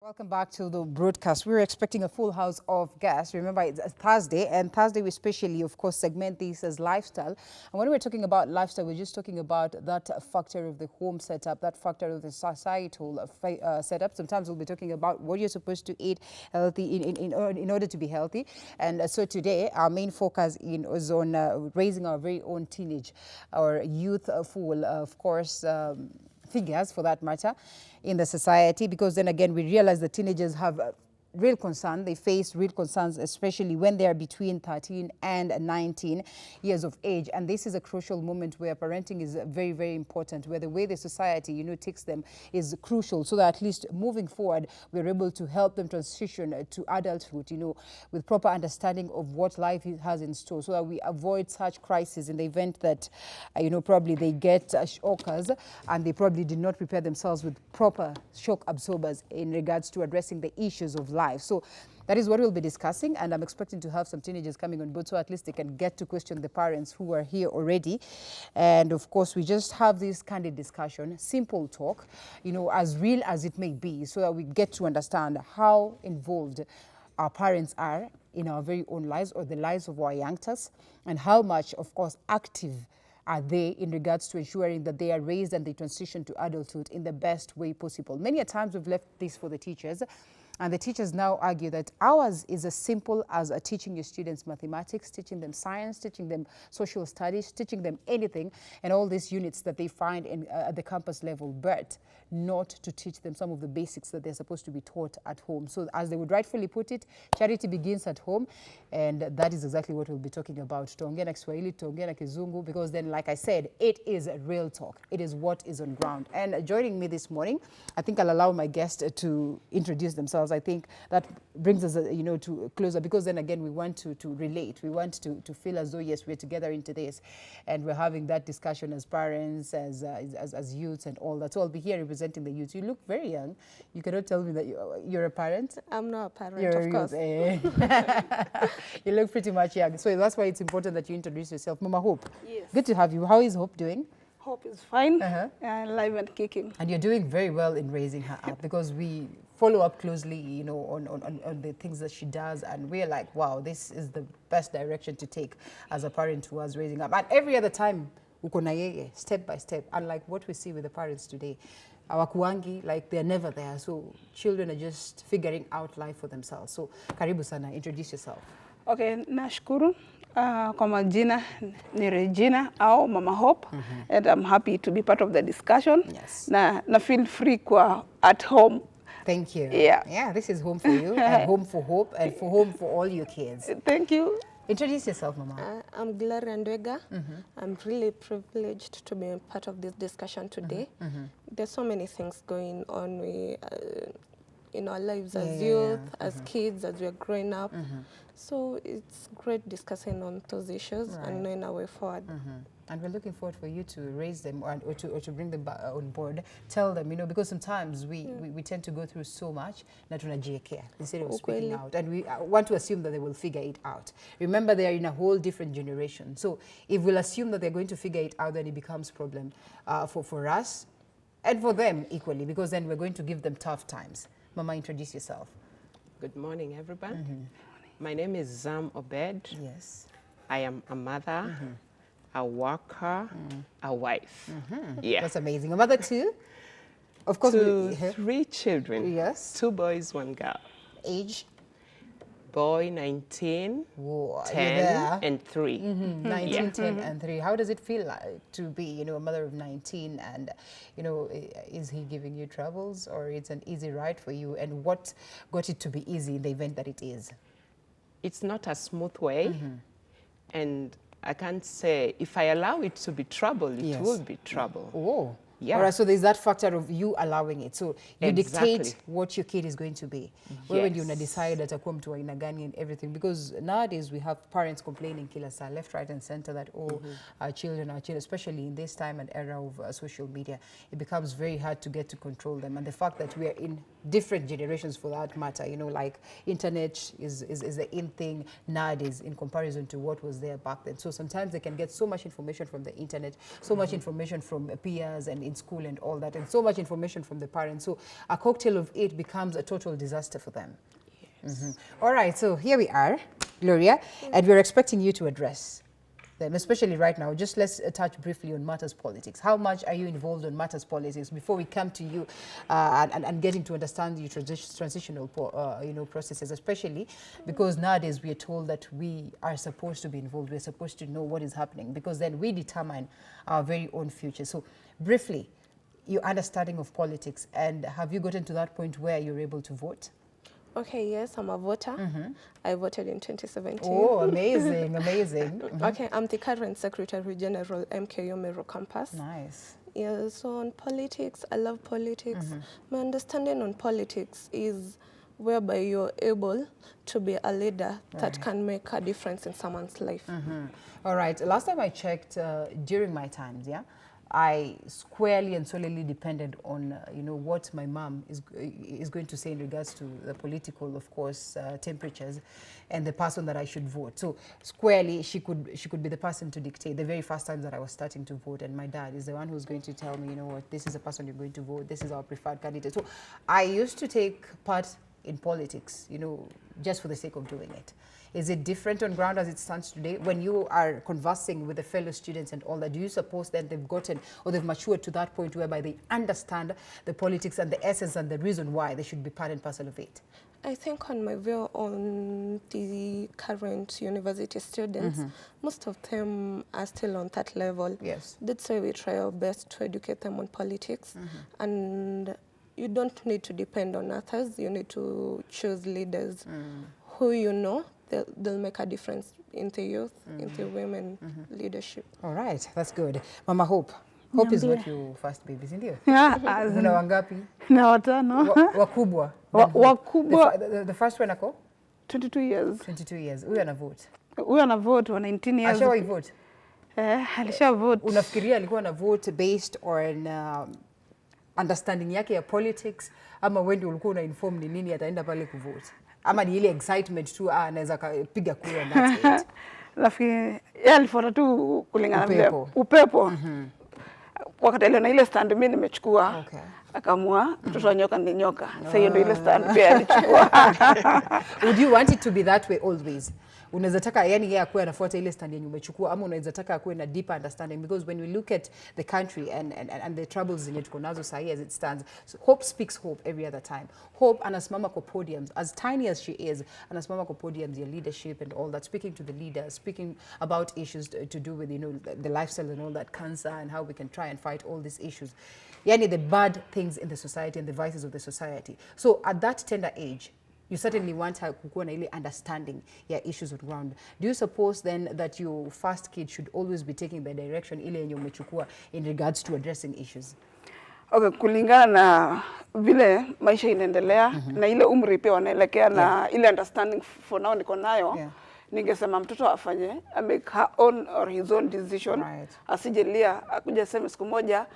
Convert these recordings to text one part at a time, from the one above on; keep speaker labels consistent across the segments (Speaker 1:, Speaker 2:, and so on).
Speaker 1: Welcome back to the broadcast. We were expecting a full house of guests. Remember, it's a Thursday, and Thursday we specially, of course, segment this as lifestyle. And when we're talking about lifestyle, we're just talking about that factor of the home setup, that factor of the societal setup. Sometimes we'll be talking about what you're supposed to eat healthy in order to be healthy. And so today, our main focus is on raising our very own teenage or youthful, of course, figures for that matter in the society, because then again we realize that teenagers have real concern. They face real concerns, especially when they are between 13 and 19 years of age. And this is a crucial moment where parenting is very, very important, where the way the society, takes them is crucial, so that at least moving forward, we're able to help them transition to adulthood, with proper understanding of what life has in store, so that we avoid such crises in the event that, probably they get shockers and they probably did not prepare themselves with proper shock absorbers in regards to addressing the issues of life. So that is what we'll be discussing, and I'm expecting to have some teenagers coming on board, so at least they can get to question the parents who are here already. And of course, we just have this candid discussion, simple talk, as real as it may be, so that we get to understand how involved our parents are in our very own lives or the lives of our youngsters, and how much, of course, active are they in regards to ensuring that they are raised and they transition to adulthood in the best way possible. Many a times we've left this for the teachers, and the teachers now argue that ours is as simple as teaching your students mathematics, teaching them science, teaching them social studies, teaching them anything, and all these units that they find at the campus level, but not to teach them some of the basics that they're supposed to be taught at home. So as they would rightfully put it, charity begins at home, and that is exactly what we'll be talking about. Tuongea na Kiswahili, tuongea na Kizungu, because then, like I said, it is real talk. It is what is on ground. And joining me this morning, I think I'll allow my guests to introduce themselves. I think that brings us, to closer, because then again, we want to relate. We want to feel as though, yes, we're together into this, and we're having that discussion as parents, as youths and all that. So I'll be here representing the youth. You look very young. You cannot tell me that you're a parent.
Speaker 2: I'm not a parent,
Speaker 1: You're
Speaker 2: of course.
Speaker 1: You look pretty much young. So that's why it's important that you introduce yourself. Mama Hope.
Speaker 2: Yes.
Speaker 1: Good to have you. How is Hope doing?
Speaker 2: Hope is fine, live and kicking.
Speaker 1: And you're doing very well in raising her up, because we follow up closely, on the things that she does, and we're like, wow, this is the best direction to take as a parent who was raising up. And every other time, uko na yeye, step by step, unlike what we see with the parents today. Hawakuangi, like they're never there. So children are just figuring out life for themselves. So karibu sana, introduce yourself.
Speaker 2: Okay, nashukuru. Kwa majina ni Regina au Mama Hope, and I'm happy to be part of the discussion.
Speaker 1: Yes.
Speaker 2: Na feel free kwa at home.
Speaker 1: Thank you.
Speaker 2: Yeah,
Speaker 1: this is home for you, and home for Hope, and for home for all your kids.
Speaker 2: Thank you.
Speaker 1: Introduce yourself, Mama.
Speaker 3: I'm Gloria Ndwega. I'm really privileged to be a part of this discussion today. There's so many things going on in our lives as youth, as kids, as we're growing up. So it's great discussing on those issues and knowing our way forward.
Speaker 1: And we're looking forward for you to raise them or to bring them on board. Tell them, because sometimes we tend to go through so much na tunajiekea instead of speaking out. And we want to assume that they will figure it out. Remember, they are in a whole different generation. So if we'll assume that they're going to figure it out, then it becomes a problem for us and for them equally, because then we're going to give them tough times. Mama, introduce yourself.
Speaker 4: Good morning, everyone. My name is Zam Obed.
Speaker 1: Yes.
Speaker 4: I am a mother, a worker, a wife. Yeah.
Speaker 1: That's amazing. A mother too? Of course.
Speaker 4: Three children.
Speaker 1: Yes.
Speaker 4: 2 boys, 1 girl.
Speaker 1: Age?
Speaker 4: Boy 19,
Speaker 1: Whoa,
Speaker 4: 10, and 3.
Speaker 1: 19, 10, and 3. How does it feel like to be, a mother of 19? And, is he giving you troubles, or it's an easy ride for you? And what got it to be easy in the event that it is?
Speaker 4: It's not a smooth way. And I can't say, if I allow it to be trouble, it will be trouble.
Speaker 1: Oh.
Speaker 4: Yeah.
Speaker 1: All right, so there's that factor of you allowing it. So you
Speaker 4: Exactly.
Speaker 1: dictate what your kid is going to be. When you decide that atakuwa mtu wa aina gani and everything. Because nowadays we have parents complaining kila saa, left, right, and center, that our children, especially in this time and era of social media, it becomes very hard to get to control them. And the fact that we are in different generations for that matter, like internet is the in thing nowadays in comparison to what was there back then. So sometimes they can get so much information from the internet, so much information from peers and in school and all that, and so much information from the parents. So a cocktail of it becomes a total disaster for them.
Speaker 4: Yes.
Speaker 1: All right, so here we are, Gloria, and we're expecting you to address them, especially right now. Just let's touch briefly on matters politics. How much are you involved on matters politics before we come to you and getting to understand your transitional processes, especially because nowadays we are told that we are supposed to be involved, we're supposed to know what is happening, because then we determine our very own future. So briefly, your understanding of politics, and have you gotten to that point where you're able to vote?
Speaker 3: Okay, yes, I'm a voter. I voted in 2017.
Speaker 1: Oh, amazing, amazing.
Speaker 3: Okay, I'm the current Secretary General, MKU Meru Campus.
Speaker 1: Nice.
Speaker 3: Yeah, so on politics, I love politics. My understanding on politics is whereby you're able to be a leader that can make a difference in someone's life.
Speaker 1: All right, last time I checked, during my times, I squarely and solely depended on, what my mom is going to say in regards to the political, of course, temperatures, and the person that I should vote. So squarely, she could be the person to dictate the very first time that I was starting to vote, and my dad is the one who's going to tell me, this is the person you're going to vote, this is our preferred candidate. So I used to take part in politics, just for the sake of doing it. Is it different on ground as it stands today? When you are conversing with the fellow students and all that, do you suppose that they've gotten or they've matured to that point whereby they understand the politics and the essence and the reason why they should be part and parcel of it?
Speaker 3: I think on my view on the current university students, most of them are still on that level.
Speaker 1: Yes.
Speaker 3: That's why we try our best to educate them on politics. And you don't need to depend on others. You need to choose leaders who they'll make a difference in the youth, in the women leadership.
Speaker 1: All right, that's good. Mama Hope. Hope is not your first baby, isn't it?
Speaker 2: Yeah,
Speaker 1: Una wangapi?
Speaker 2: na watano.
Speaker 1: Wakubwa.
Speaker 2: Wakubwa.
Speaker 1: The first one ako?
Speaker 2: 22 years.
Speaker 1: 22 years. Huyu ana vote.
Speaker 2: Huyu ana vote wa 19 years.
Speaker 1: Ashawahi vote?
Speaker 2: Alisha vote.
Speaker 1: Unafikiria alikuwa na vote based on understanding yake ya politics, ama wewe ndio ulikuwa una inform ni nini ataenda pale kuvote? Ama ni ile excitement tu anaweza piga kura na that's it?
Speaker 2: Nafikiri yeye alifuata tu kulingana vile upepo. Wakati aliona ile stand mimi nimechukua.
Speaker 1: Okay.
Speaker 2: Akamua mtoto wa nyoka ni nyoka. Sasa hiyo ndio ile stand pia alichukua.
Speaker 1: Would you want it to be that way always? Unaweza taka yeye akuwe anafuata ile stand yenye umechukua, ama unaweza taka akuwe na deeper understanding? Because when we look at the country and the troubles zenye tuko nazo sahi as it stands, so Hope speaks hope every other time. Hope anasimama kwa podiums, as tiny as she is, anasimama kwa podiums ya leadership and all that, speaking to the leaders, speaking about issues to do with the lifestyle and all that, cancer, and how we can try and fight all these issues. Yani the bad things in the society and the vices of the society. So at that tender age, you certainly want her kukuwa na ile understanding ya issues on ground. Do you suppose then that your first kid should always be taking the direction ile yenye umechukua in regards to addressing issues?
Speaker 2: Okay, kulingana na vile maisha inaendelea na ile umri pia wanaelekea na ile understanding for now niko nayo, ningesema mtoto afanye make her own or his own decision. Asijelia akuja sema siku moja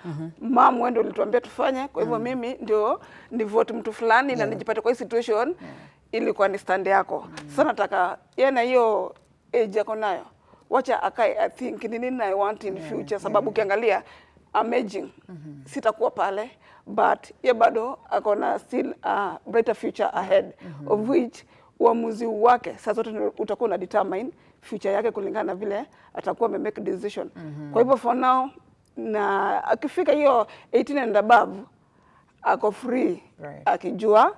Speaker 2: mom wewe ndio ulituambia tufanye, kwa hivyo mimi ndio ni vote mtu fulani na nijipate kwa hii situation ili kwa ni stand yako. Sasa nataka yeye na hiyo age yako nayo, wacha akae I think ni nini I want in future, sababu ukiangalia amazing sitakuwa pale, but ye bado akona still a brighter future ahead of which uamuzi wake sasa zote utakuwa na determine future yake kulingana na vile atakuwa make decision. Kwa hivyo for now na akifika hiyo 18 and above ako free, akijua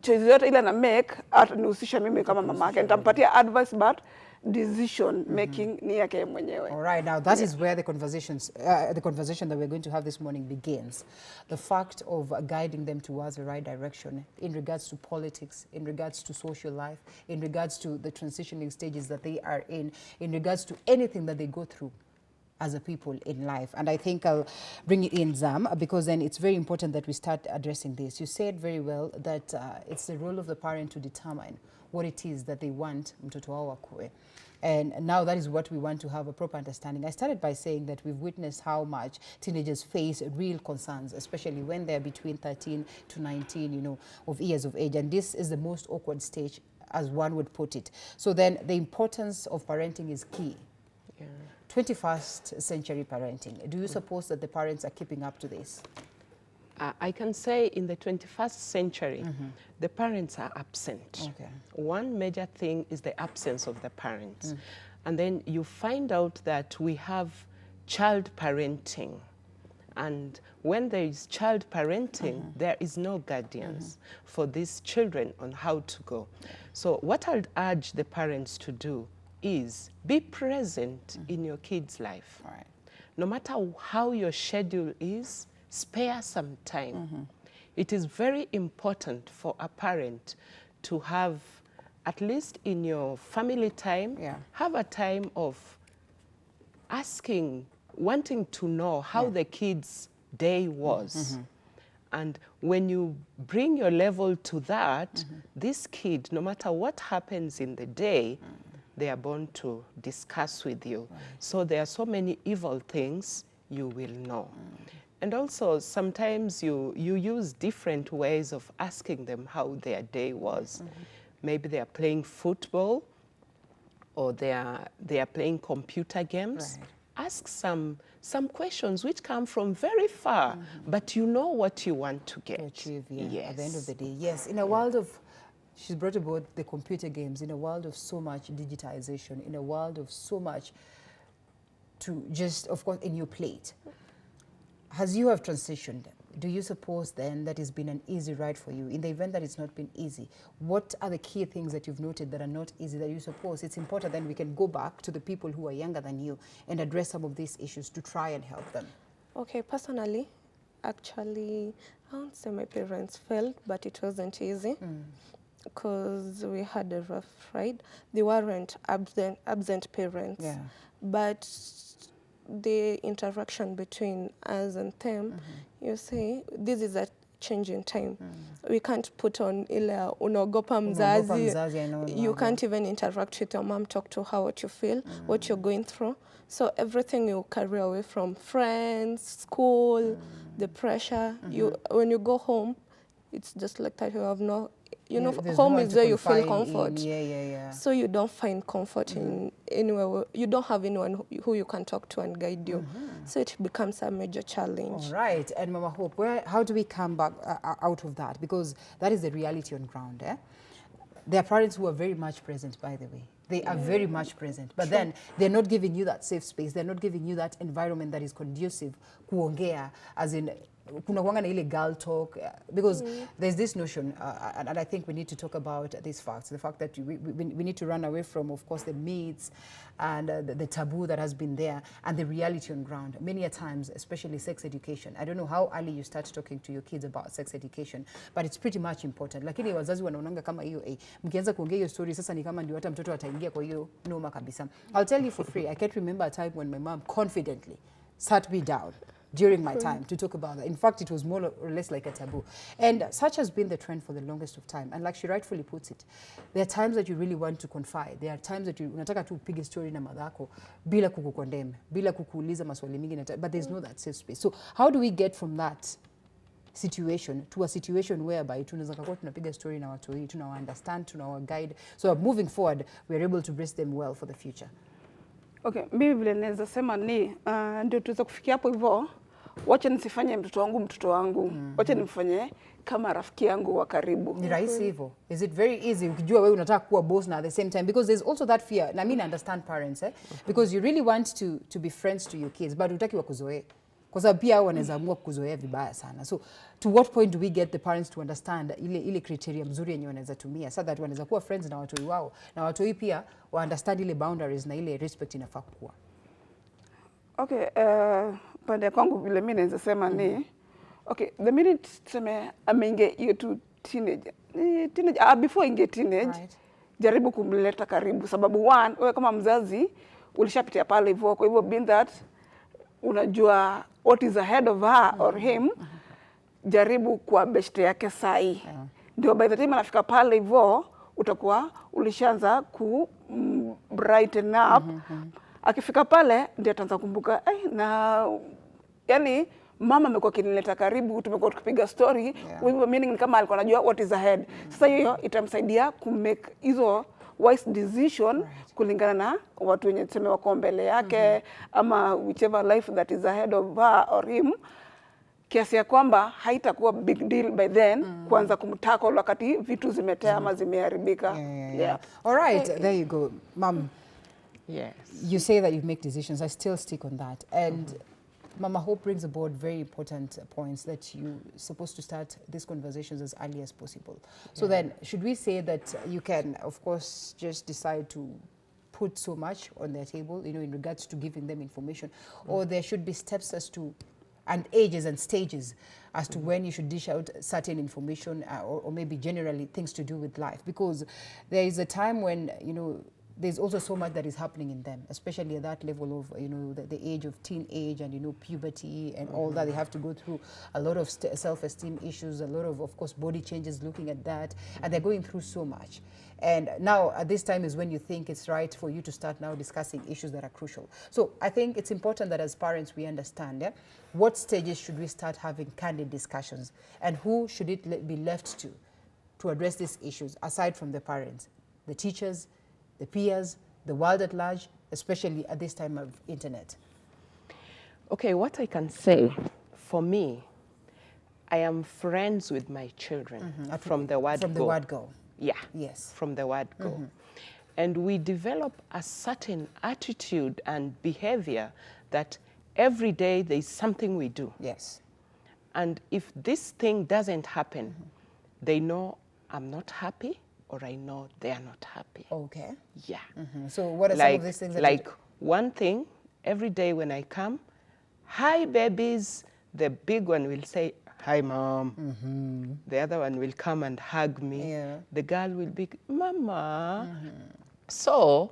Speaker 2: choice yote ile na make atanihusisha mimi kama mama yake, nitampatia advice but decision making ni yake mwenyewe.
Speaker 1: All right, now that is where the conversation that we're going to have this morning begins. The fact of guiding them towards the right direction in regards to politics, in regards to social life, in regards to the transitioning stages that they are in regards to anything that they go through as a people in life. And I think I'll bring it in, Zam, because then it's very important that we start addressing this. You said very well that it's the role of the parent to determine what it is that they want mtoto wao akue. And now that is what we want to have a proper understanding. I started by saying that we've witnessed how much teenagers face real concerns, especially when they're between 13 to 19, of years of age. And this is the most awkward stage, as one would put it. So then the importance of parenting is key. 21st century parenting. Do you suppose that the parents are keeping up to this?
Speaker 4: I can say in the 21st century, the parents are absent.
Speaker 1: Okay.
Speaker 4: One major thing is the absence of the parents. And then you find out that we have child parenting. And when there is child parenting, there is no guardians for these children on how to go. So what I'd urge the parents to do is be present in your kid's life.
Speaker 1: Right.
Speaker 4: No matter how your schedule is, spare some time. It is very important for a parent to have, at least in your family time, have a time of asking, wanting to know how the kid's day was. And when you bring your level to that, this kid, no matter what happens in the day, they are born to discuss with you. So there are so many evil things you will know. And also, sometimes you use different ways of asking them how their day was. Maybe they are playing football, or they are playing computer games.
Speaker 1: Right.
Speaker 4: Ask some questions which come from very far, but you know what you want to get.
Speaker 1: Achieve,
Speaker 4: Yes.
Speaker 1: at the end of the day. Yes, in a world of, she's brought about the computer games, in a world of so much digitization, in a world of so much to just, of course, in your plate. As you have transitioned, do you suppose then that it's been an easy ride for you? In the event that it's not been easy, what are the key things that you've noted that are not easy that you suppose it's important then we can go back to the people who are younger than you and address some of these issues to try and help them?
Speaker 3: Okay, personally, actually, I won't say my parents failed, but it wasn't easy because we had a rough ride. They weren't absent parents, but the interaction between us and them, you see, this is a change in time. We can't put on ile unaogopa mzazi. You can't even interact with your mom, talk to her what you feel, what you're going through. So everything you carry away from friends, school, the pressure, when you go home, it's just like that you have no, you know, home is where you feel comfort. So you don't find comfort in anywhere. You don't have anyone who you can talk to and guide you. So it becomes a major challenge.
Speaker 1: All right. And Mama Hope, how do we come back out of that? Because that is the reality on ground. There are parents who are very much present, by the way. They are very much present. But then they're not giving you that safe space. They're not giving you that environment that is conducive, kuongea, as in, kuna kuanga na ile girl talk, because there's this notion, and I think we need to talk about these facts, the fact that we need to run away from, of course, the myths and the taboo that has been there and the reality on ground. Many a times, especially sex education. I don't know how early you start talking to your kids about sex education, but it's pretty much important. Lakini wazazi wanaonanga kama hiyo, mkianza kuongea hiyo story, sasa ni kama ndio hata mtoto ataingia kwa hiyo noma kabisa. I'll tell you for free, I can't remember a time when my mom confidently sat me down during my time to talk about that. In fact, it was more or less like a taboo. And such has been the trend for the longest of time. And like she rightfully puts it, there are times that you really want to confide. There are times that unataka tu upige story na madhako bila kukukondem, bila kukuuliza maswali mingi, but there's no that safe space. So how do we get from that situation to a situation whereby tunaweza kuwa tunapiga story na watu hii, tunawa understand, tunawa guide. So moving forward, we are able to brace them well for the future.
Speaker 2: Okay, mimi vile naweza sema ni ndio tuweza kufikia hapo hivyo. Wacha nisifanye mtoto wangu. Wacha nimfanye kama rafiki yangu wa karibu.
Speaker 1: Ni rahisi hivyo. Is it very easy ukijua wewe unataka kuwa boss na at the same time, because there's also that fear. Na mimi understand parents because you really want to be friends to your kids but hutaki wakuzoee. Kwa sababu pia wanaweza amua kukuzoea vibaya sana. So to what point do we get the parents to understand ile criteria mzuri yenye wanaweza tumia so that wanaweza kuwa friends na watoi wao na watoi pia wa understand ile boundaries na ile respect inafaa kuwa.
Speaker 2: Okay, pande kwangu vile mimi naweza sema ni okay, the minute tuseme ameingia hiyo tu teenage before inge teenage, jaribu kumleta karibu, sababu one, wewe kama mzazi ulishapitia pale hivyo, kwa hivyo being that unajua what is ahead of her or him, jaribu kwa best yake sahi. Ndio by the time anafika pale hivyo utakuwa ulishaanza ku brighten up. Akifika pale ndio ataanza kumbuka na yani mama amekuwa kinileta karibu, tumekuwa tukipiga story, hivyo meaning kama alikuwa anajua what is ahead. Sasa hiyo itamsaidia ku make hizo wise decision kulingana na watu wenye tuseme wako mbele yake ama whichever life that is ahead of her or him, kiasi ya kwamba haitakuwa big deal by then kuanza kumtackle wakati vitu zimetea ama zimeharibika. Yeah.
Speaker 1: All right, there you go. Mom,
Speaker 4: Yes.
Speaker 1: you say that you make decisions. I still stick on that. And Mama Hope brings aboard very important points that you're supposed to start these conversations as early as possible. So then, should we say that you can, of course, just decide to put so much on their table, you know, in regards to giving them information, or there should be steps as to, and ages and stages as to when you should dish out certain information or maybe generally things to do with life? Because there is a time when, you know, there's also so much that is happening in them, especially at that level of, you know, the age of teenage and, you know, puberty and all that. They have to go through a lot of self-esteem issues, a lot of course, body changes looking at that, and they're going through so much. And now at this time is when you think it's right for you to start now discussing issues that are crucial. So I think it's important that as parents we understand what stages should we start having candid discussions, and who should it be left to address these issues aside from the parents, the teachers, the peers, the world at large, especially at this time of internet?
Speaker 4: Okay, what I can say, for me, I am friends with my children from the word go.
Speaker 1: From the word go.
Speaker 4: Yeah.
Speaker 1: Yes.
Speaker 4: From the word go. And we develop a certain attitude and behavior that every day there's something we do.
Speaker 1: Yes.
Speaker 4: And if this thing doesn't happen, they know I'm not happy, or I know they are not happy.
Speaker 1: Okay.
Speaker 4: Yeah.
Speaker 1: So what are some of these things that
Speaker 4: like one thing, every day when I come, hi babies, the big one will say, hi mom. The other one will come and hug me.
Speaker 1: Yeah.
Speaker 4: The girl will be, mama. So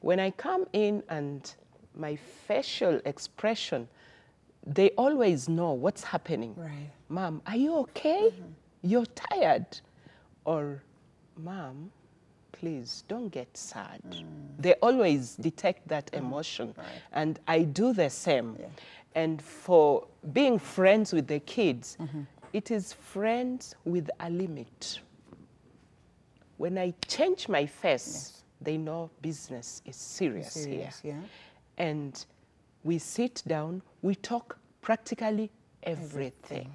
Speaker 4: when I come in and my facial expression, they always know what's happening.
Speaker 1: Right.
Speaker 4: Mom, are you okay? You're tired. Or, Mom, please don't get sad. They always detect that emotion. And I do the same.
Speaker 1: Yeah.
Speaker 4: And for being friends with the kids, it is friends with a limit. When I change my face, they know business is serious here.
Speaker 1: Yeah.
Speaker 4: And we sit down, we talk practically everything.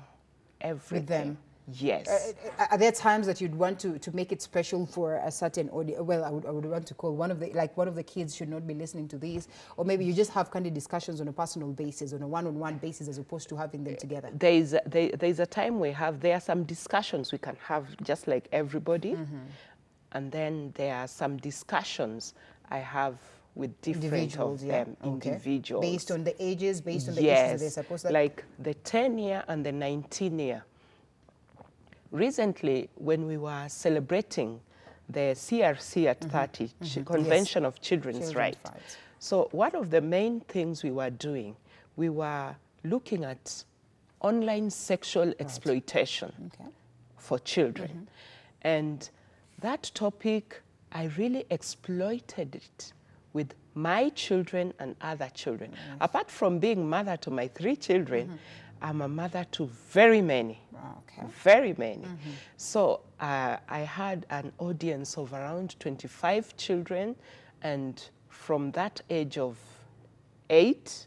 Speaker 1: With them.
Speaker 4: Yes.
Speaker 1: Are there times that you'd want to make it special for a certain audience? Well, I would want to call one of the kids should not be listening to these, or maybe you just have candid discussions on a personal basis, on a one-on-one basis, as opposed to having them together.
Speaker 4: There's a time there are some discussions we can have just like everybody, and then there are some discussions I have with different of them, individuals.
Speaker 1: Based on the ages, based on the issues that they're supposed to...
Speaker 4: like the 10-year and the 19-year. Recently, when we were celebrating the CRC at 30, Convention of Children's Rights. So one of the main things we were doing, we were looking at online sexual exploitation for children. And that topic, I really exploited it with my children and other children. Apart from being mother to my 3 children, I'm a mother to very many, very many. So I had an audience of around 25 children, and from that age of 8,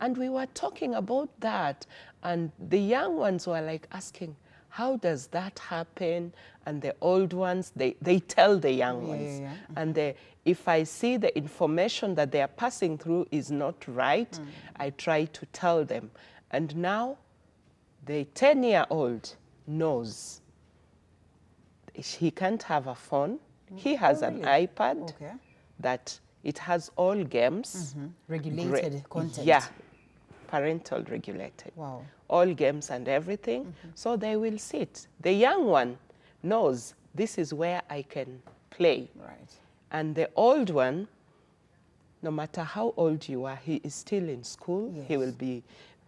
Speaker 4: and we were talking about that, and the young ones were like asking, how does that happen? And the old ones, they tell the young ones. And if I see the information that they are passing through is not right, I try to tell them. And now the 10-year-old knows he can't have a phone. He has an iPad that it has all games.
Speaker 1: Regulated content.
Speaker 4: Yeah, parental regulated.
Speaker 1: Wow.
Speaker 4: All games and everything. So they will sit. The young one knows this is where I can play.
Speaker 1: Right.
Speaker 4: And the old one, no matter how old you are, he is still in school. He will be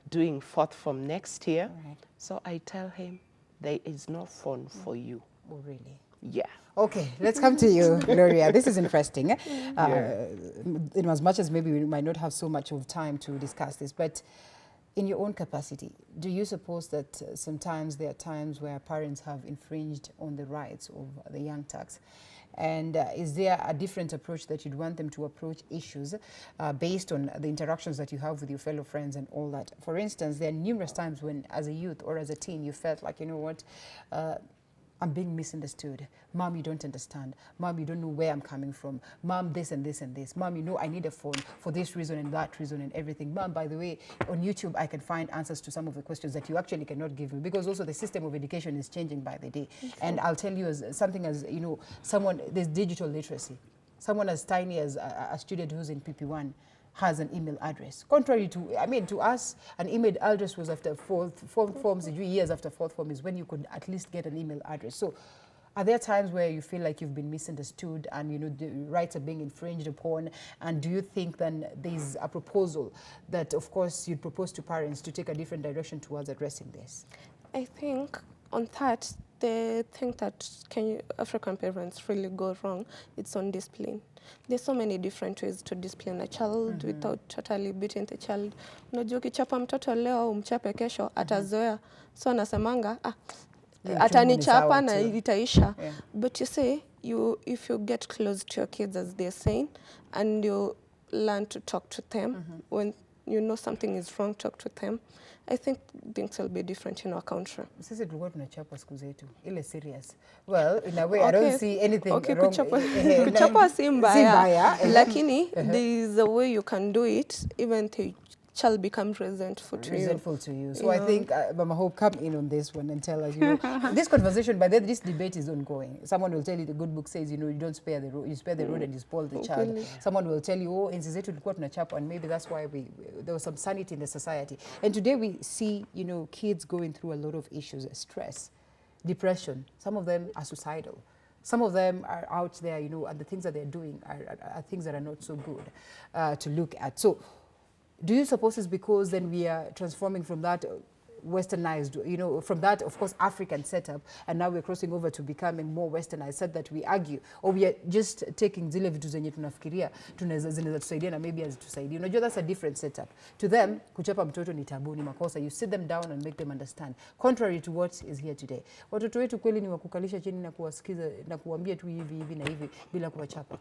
Speaker 4: doing 4th form next year.
Speaker 1: Right.
Speaker 4: So I tell him, there is no phone for you.
Speaker 1: Oh, really?
Speaker 4: Yeah.
Speaker 1: Okay, let's come to you, Gloria. This is interesting. In as much as maybe we might not have so much of time to discuss this, but In your own capacity, do you suppose that sometimes there are times where parents have infringed on the rights of the young turks? And is there a different approach that you'd want them to approach issues based on the interactions that you have with your fellow friends and all that? For instance, there are numerous times when, as a youth or as a teen, you felt like, you know what, I'm being misunderstood. Mom, you don't understand. Mom, you don't know where I'm coming from. Mom, this and this and this. Mom, you know I need a phone for this reason and that reason and everything. Mom, by the way, on YouTube, I can find answers to some of the questions that you actually cannot give me, because also the system of education is changing by the day. Okay. And I'll tell you as something as, you know, there's digital literacy. Someone as tiny as a student who's in PP1 has an email address. Contrary to, I mean, to us, an email address was after fourth forms, years after fourth form is when you could at least get an email address. So are there times where you feel like you've been misunderstood and, you know, the rights are being infringed upon? And do you think then there's a proposal that, of course, you'd propose to parents to take a different direction towards addressing this?
Speaker 3: I think on that, the thing that African parents really go wrong, it's on discipline. There's so many different ways to discipline a child without totally beating the child. Unajua ukichapa mtoto leo umchape kesho atazoea. So anasemanga atanichapa na itaisha. Yeah. But you say if you get close to your kids, as they're saying, and you learn to talk to them when you know something is wrong, talk to them. I think things will be different in our country.
Speaker 1: Sisi tulikuwa tunachapa siku zetu ile serious. Well, in a way, I don't see anything wrong.
Speaker 3: Kuchapa si mbaya, lakini there is a way you can do it even to child become resentful to you.
Speaker 1: So I think Mama Hope, come in on this one and tell us, you know, this conversation, by then, this debate is ongoing. Someone will tell you the good book says, you know, you don't spare the road, you spare the road and you spoil the child. Someone will tell you, oh, enzi zetu tulikuwa tunachapa, and maybe that's why there was some sanity in the society. And today we see, you know, kids going through a lot of issues, stress, depression. Some of them are suicidal. Some of them are out there, you know, and the things that they're doing are things that are not so good to look at. So, do you suppose it's because then we are transforming from that westernized, you know, from that, of course, African setup, and now we're crossing over to becoming more westernized, said that we argue, or we are just taking zile vitu zenye tunafikiria zinaweza tusaidia na maybe hazitusaidii. Unajua, that's a different setup. To them, kuchapa mtoto ni tabu, ni makosa. You sit them down and make them understand. Contrary to what is here today. Watoto wetu kweli ni wakukalisha chini na kuwasikiza na kuambia tu hivi na hivi bila kuwachapa.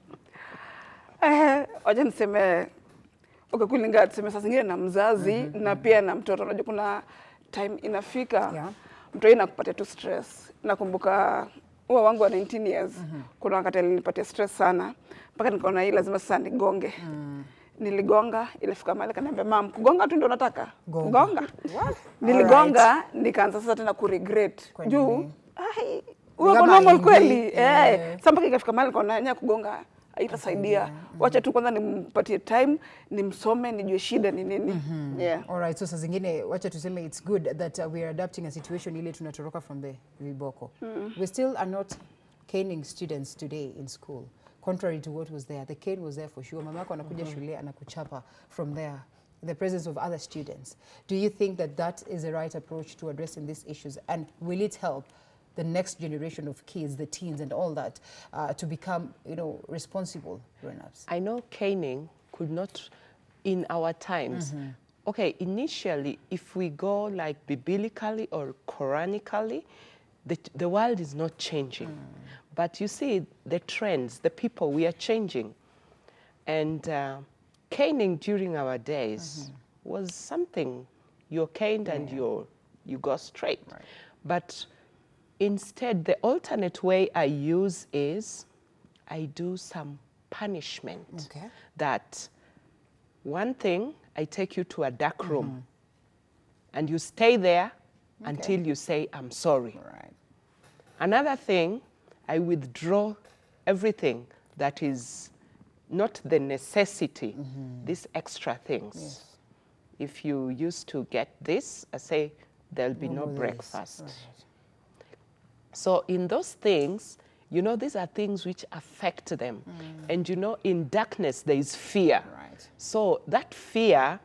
Speaker 2: Wacha niseme kulingana tuseme saa zingine na mzazi na pia na mtoto. Unajua kuna time inafika mtoto inakupatia tu stress. Nakumbuka huwa wangu wa 19 years kuna wakati alinipatia stress sana mpaka nikaona hii lazima sasa nigonge. Niligonga, ilifika mahali kaniambia, "Mom, kugonga tu ndio nataka." Kugonga. Niligonga, nikaanza sasa tena kuregret. Juu huwa normal kweli. Sasa mpaka ikafika mahali nikaona kugonga itasaidia. Wacha tu kwanza nimpatie time, nimsome, nijue shida ni nini.
Speaker 1: All right, so saa zingine wacha tuseme it's good that we are adapting a situation ile tunatoroka from the viboko. We still are not caning students today in school. Contrary to what was there. The cane was there for sure. Mama yako anakuja shule anakuchapa from there in the presence of other students. Do you think that that is the right approach to addressing these issues, and will it help the next generation of kids, the teens and all that, to become, you know, responsible grown-ups?
Speaker 4: I know caning could not, in our times, okay, initially, if we go like biblically or Quranically, the world is not changing. But you see, the trends, the people, we are changing. And caning during our days was something, you're caned and you go straight. Right. But instead, the alternate way I use is I do some punishment. Okay. That one thing, I take you to a dark room and you stay there until you say, "I'm sorry." Right. Another thing, I withdraw everything that is not the necessity, these extra things. Yes. If you used to get this, I say, there'll be no breakfast. Right. So in those things, you know, these are things which affect them. And you know, in darkness, there is fear. Right. So that fear,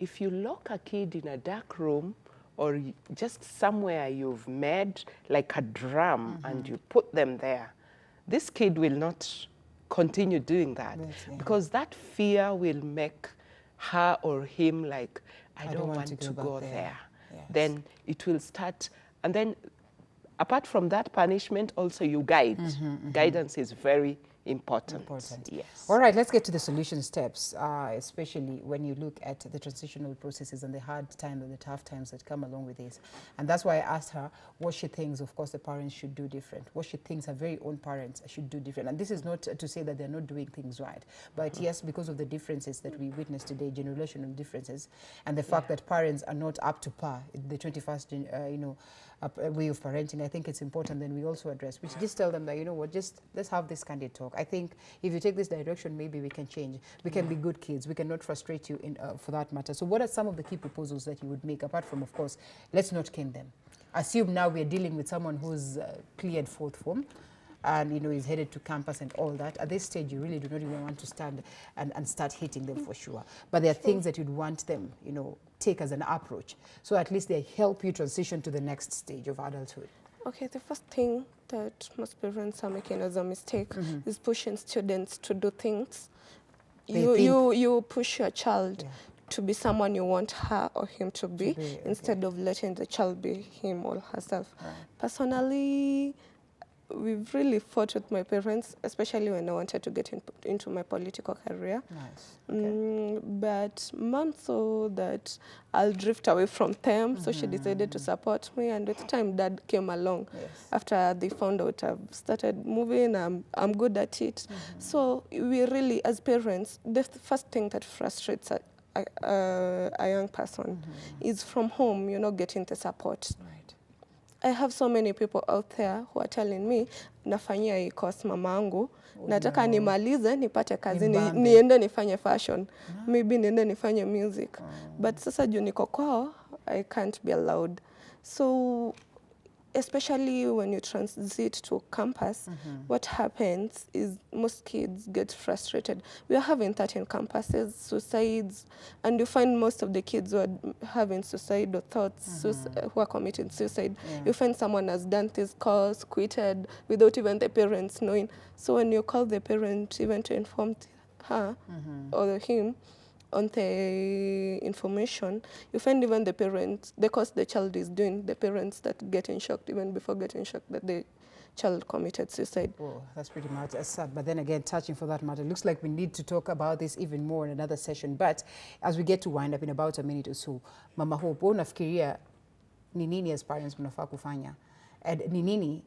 Speaker 4: if you lock a kid in a dark room or just somewhere you've made like a drum and you put them there, this kid will not continue doing that because that fear will make her or him like, I don't want to go there.
Speaker 1: Yes.
Speaker 4: Then it will start, and then apart from that punishment, also you guide. Guidance is very important. Yes.
Speaker 1: All right, let's get to the solution steps, especially when you look at the transitional processes and the hard times and the tough times that come along with this. And that's why I asked her what she thinks, of course, the parents should do different, what she thinks her very own parents should do different. And this is not to say that they're not doing things right, but yes, because of the differences that we witness today, generational differences, and the fact that parents are not up to par in the 21st, way of parenting, I think it's important then we also address, which just tell them that, you know what, just let's have this candid talk. I think if you take this direction, maybe we can change. We can be good kids. We cannot frustrate you in, for that matter. So what are some of the key proposals that you would make, apart from, of course, let's not cane them? Assume now we're dealing with someone who's cleared fourth form and, is headed to campus and all that. At this stage, you really do not even want to stand and start hitting them for sure. But there are things that you'd want them, take as an approach. So at least they help you transition to the next stage of adulthood.
Speaker 3: Okay, the first thing that most parents are making as a mistake is pushing students to do things. You push your child to be someone you want her or him to be instead of letting the child be him or herself.
Speaker 1: Right.
Speaker 3: Personally, we've really fought with my parents, especially when I wanted to get into my political career.
Speaker 1: Nice. Okay.
Speaker 3: But mom saw that I'll drift away from them, so she decided to support me. And with time, dad came along.
Speaker 1: Yes.
Speaker 3: After they found out I've started moving, I'm good at it. So we really, as parents, the first thing that frustrates a young person is from home, you're not getting the support.
Speaker 1: Right.
Speaker 3: I have so many people out there who are telling me, nafanyia hii course mamangu, nataka nimalize, nipate kazi, niende nifanye fashion, maybe niende nifanye music. But sasa juu niko kwao, I can't be allowed. So, especially when you transit to campus, what happens is most kids get frustrated. We are having 13 campuses, suicides, and you find most of the kids who are having suicidal thoughts, who are committing suicide. You find someone has done this course, quitted, without even the parents knowing. So when you call the parent even to inform her or him on the information, you find even the parents, the course the child is doing, the parents that getting shocked even before getting shocked that the child committed suicide.
Speaker 1: Oh, that's pretty much sad. But then again, touching for that matter, looks like we need to talk about this even more in another session. But as we get to wind up in about a minute or so, Mama Hope, unafikiria ni nini as parents mnafaa kufanya? And ni nini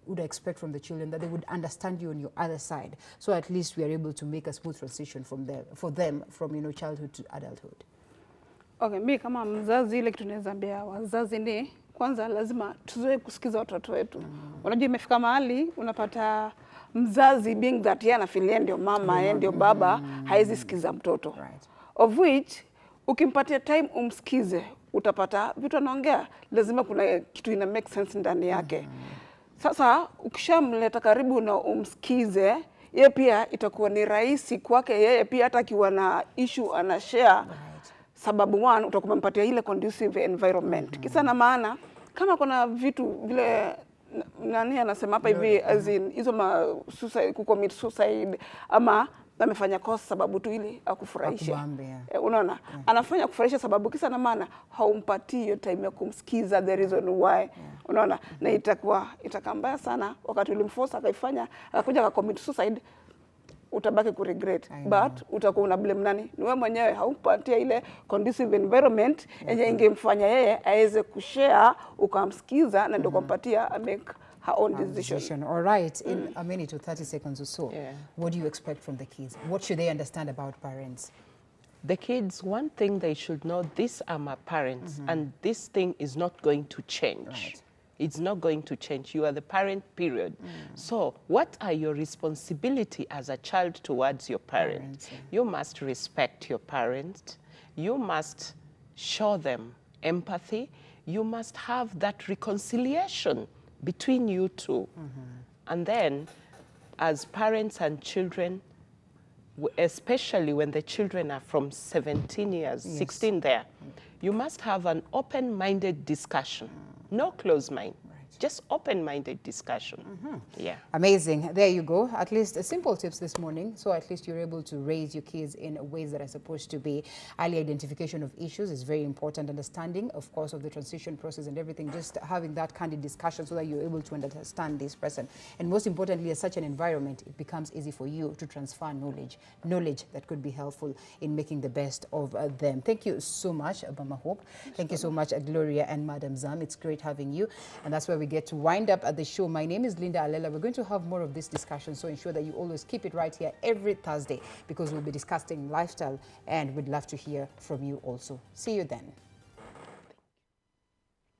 Speaker 1: would expect from the children that they would understand you on your other side, so at least we are able to make a smooth transition from them from childhood to adulthood.
Speaker 2: Okay, mi kama mzazi ile kitu naweza ambia wazazi ni kwanza lazima tuzoe kusikiza watoto wetu. Unajua imefika mahali unapata mzazi being that yeye anafilia ndio mama, yeye ndio baba, haizi sikiza mtoto.
Speaker 1: Right.
Speaker 2: Of which ukimpatia time umsikize, utapata vitu anaongea, lazima kuna kitu ina make sense ndani yake. Sasa ukishamleta karibu na umsikize, yeye pia itakuwa ni rahisi kwake yeye pia hata akiwa na issue ana share. Sababu one, utakuwa umempatia ile conducive environment. Kisa na maana kama kuna vitu vile nani anasema hapa hivi as in hizo suicide, kucommit suicide ama amefanya kosa sababu tu ili akufurahishe. Unaona? Anafanya kufurahisha sababu kisa na maana haumpatii hiyo time ya kumsikiza the reason why. Unaona? Na itakuwa mbaya sana wakati ulimforce akaifanya akakuja akacommit suicide, utabaki ku regret. But utakuwa una blame nani? Ni wewe mwenyewe haumpatia ile conducive environment yenye ingemfanya yeye aweze kushare, ukamsikiza na ndio kumpatia make her own decision.
Speaker 1: All right, in a minute or 30 seconds or so, what do you expect from the kids? What should they understand about parents?
Speaker 4: The kids, one thing they should know, these are my parents, and this thing is not going to change.
Speaker 1: Right.
Speaker 4: It's not going to change. You are the parent, period. So what are your responsibility as a child towards your parents? You must respect your parents. You must show them empathy. You must have that reconciliation between you two. And then, as parents and children, especially when the children are from 17 years, 16 there, you must have an open-minded discussion. No closed mind.
Speaker 1: Right.
Speaker 4: just open-minded discussion. Yeah.
Speaker 1: Amazing. There you go. At least simple tips this morning. So at least you're able to raise your kids in ways that are supposed to be. Early identification of issues is very important. Understanding, of course, of the transition process and everything. Just having that candid discussion so that you're able to understand this person. And most importantly, as such an environment, it becomes easy for you to transfer knowledge that could be helpful in making the best of them. Thank you so much, Mama Hope. Thank you so much, Gloria and Madam Zam. It's great having you. And that's where we get to wind up at the show. My name is Linda Alela. We're going to have more of this discussion, so ensure that you always keep it right here every Thursday, because we'll be discussing lifestyle and we'd love to hear from you also. See you then.